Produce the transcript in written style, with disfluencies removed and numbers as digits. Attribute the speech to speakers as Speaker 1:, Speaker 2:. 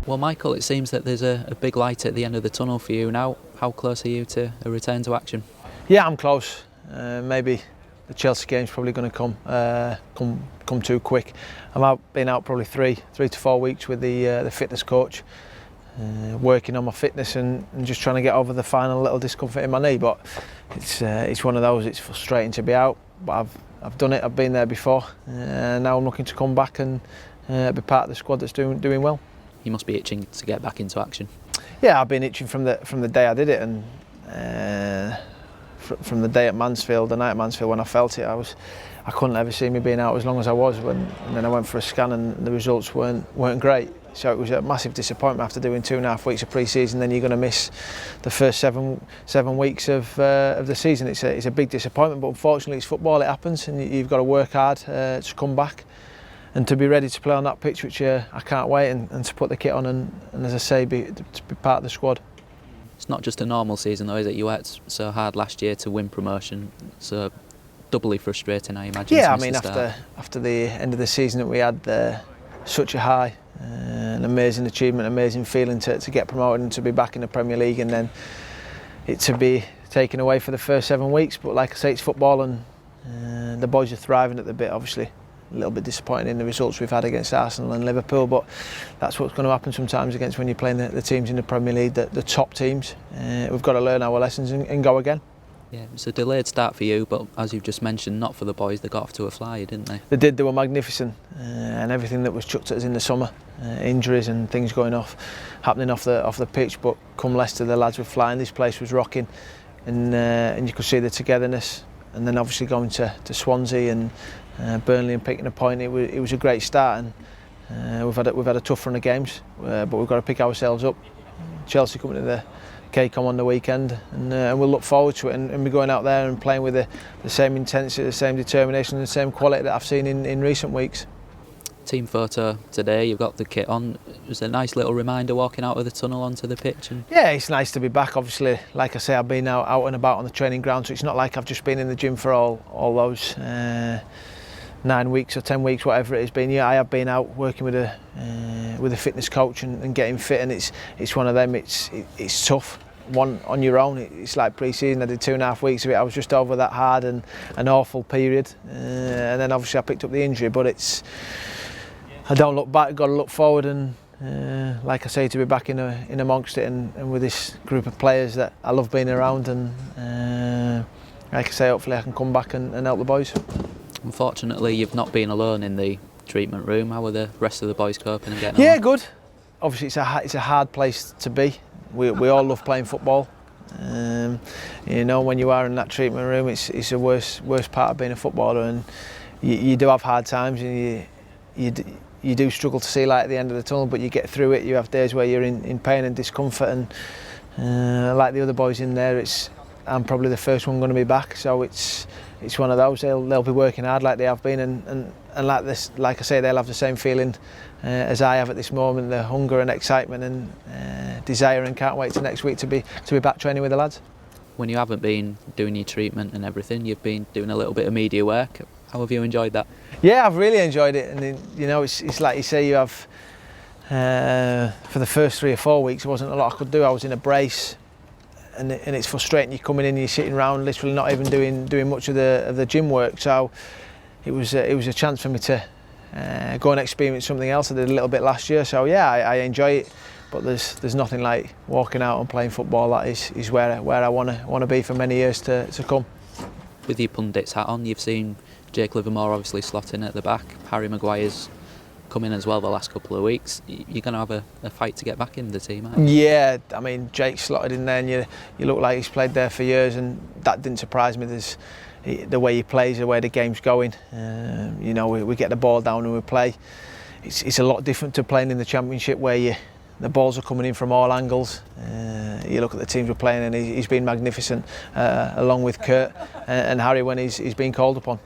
Speaker 1: Well, Michael, it seems that there's a big light at the end of the tunnel for you now. How close are you to a return to action?
Speaker 2: Yeah, I'm close. Maybe the Chelsea game's probably going to come too quick. Been out probably three to 4 weeks with the fitness coach, working on my fitness and just trying to get over the final little discomfort in my knee. But it's one of those. It's frustrating to be out, but I've done it. I've been there before. Now I'm looking to come back and be part of the squad that's doing well.
Speaker 1: You must be itching to get back into action.
Speaker 2: Yeah, I've been itching from the day I did it, and from the day at Mansfield, the night at Mansfield when I felt it, I couldn't ever see me being out as long as I was. And then I went for a scan and the results weren't great. So it was a massive disappointment after doing 2.5 weeks of pre-season. Then you're going to miss the first seven weeks of the season. It's a big disappointment, but unfortunately it's football. It happens, and you've got to work hard to come back and to be ready to play on that pitch, which I can't wait, and to put the kit on and as I say, to be part of the squad.
Speaker 1: It's not just a normal season though, is it? You worked so hard last year to win promotion, so doubly frustrating, I imagine.
Speaker 2: Yeah, I mean, after the end of the season that we had, such a high, an amazing achievement, amazing feeling to get promoted and to be back in the Premier League, and then it to be taken away for the first 7 weeks. But like I say, it's football, and the boys are thriving at the bit, obviously. A little bit disappointed in the results we've had against Arsenal and Liverpool, but that's what's going to happen sometimes against when you're playing the teams in the Premier League, the top teams. We've got to learn our lessons and go again.
Speaker 1: Yeah, it's a delayed start for you, but as you've just mentioned, not for the boys. They got off to a flyer, didn't they?
Speaker 2: They did. They were magnificent, and everything that was chucked at us in the summer, injuries and things happening off the pitch. But come Leicester, the lads were flying. This place was rocking, and you could see the togetherness. And then obviously going to Swansea and Burnley and picking a point, it was a great start. And we've had a tough run of games, but we've got to pick ourselves up. Chelsea coming to the KCOM on the weekend, and we'll look forward to it and be going out there and playing with the same intensity, the same determination and the same quality that I've seen in recent weeks.
Speaker 1: Team photo today, you've got the kit on. It was a nice little reminder walking out of the tunnel onto the pitch.
Speaker 2: Yeah, it's nice to be back. Obviously, like I say, I've been out and about on the training ground, so it's not like I've just been in the gym for all those 9 weeks or 10 weeks, whatever it has been. Yeah, I have been out working with a fitness coach and getting fit, and it's one of them. It's tough. One on your own, it's like pre-season. I did 2.5 weeks of it. I was just over that hard and an awful period, and then obviously I picked up the injury. But I don't look back. Got to look forward, and like I say, to be back in amongst it and with this group of players that I love being around. And like I say, hopefully I can come back and help the boys.
Speaker 1: Unfortunately, you've not been alone in the treatment room. How are the rest of the boys coping and getting on?
Speaker 2: Yeah, good. Obviously, it's a hard place to be. We all love playing football. You know, when you are in that treatment room, it's the worst part of being a footballer, and you do have hard times, and you do struggle to see light at the end of the tunnel, but you get through it. You have days where you're in pain and discomfort, and like the other boys in there, I'm probably the first one going to be back, so it's one of those. They'll be working hard like they have been, and like I say, they'll have the same feeling as I have at this moment, the hunger and excitement and desire, and can't wait till next week to be back training with the lads.
Speaker 1: When you haven't been doing your treatment and everything, you've been doing a little bit of media work. How have you enjoyed that?
Speaker 2: Yeah, I've really enjoyed it, and you know, it's like you say, you have for the first 3 or 4 weeks, there wasn't a lot I could do. I was in a brace, and it's frustrating. You're coming in, you're sitting around, literally not even doing much of the gym work. So it was a chance for me to go and experience something else. I did a little bit last year, so yeah, I enjoy it. But there's nothing like walking out and playing football. That is where I want to be for many years to come.
Speaker 1: With your pundit's hat on, you've seen Jake Livermore obviously slotting at the back. Harry Maguire's come in as well the last couple of weeks. You're going to have a fight to get back in the team, aren't you? Yeah,
Speaker 2: I mean, Jake slotted in there, and you look like he's played there for years, and that didn't surprise me. The way he plays, the way the game's going. You know, we get the ball down and we play. It's a lot different to playing in the Championship, where the balls are coming in from all angles. You look at the teams we're playing, and he's been magnificent, along with Kurt and Harry when he's been called upon.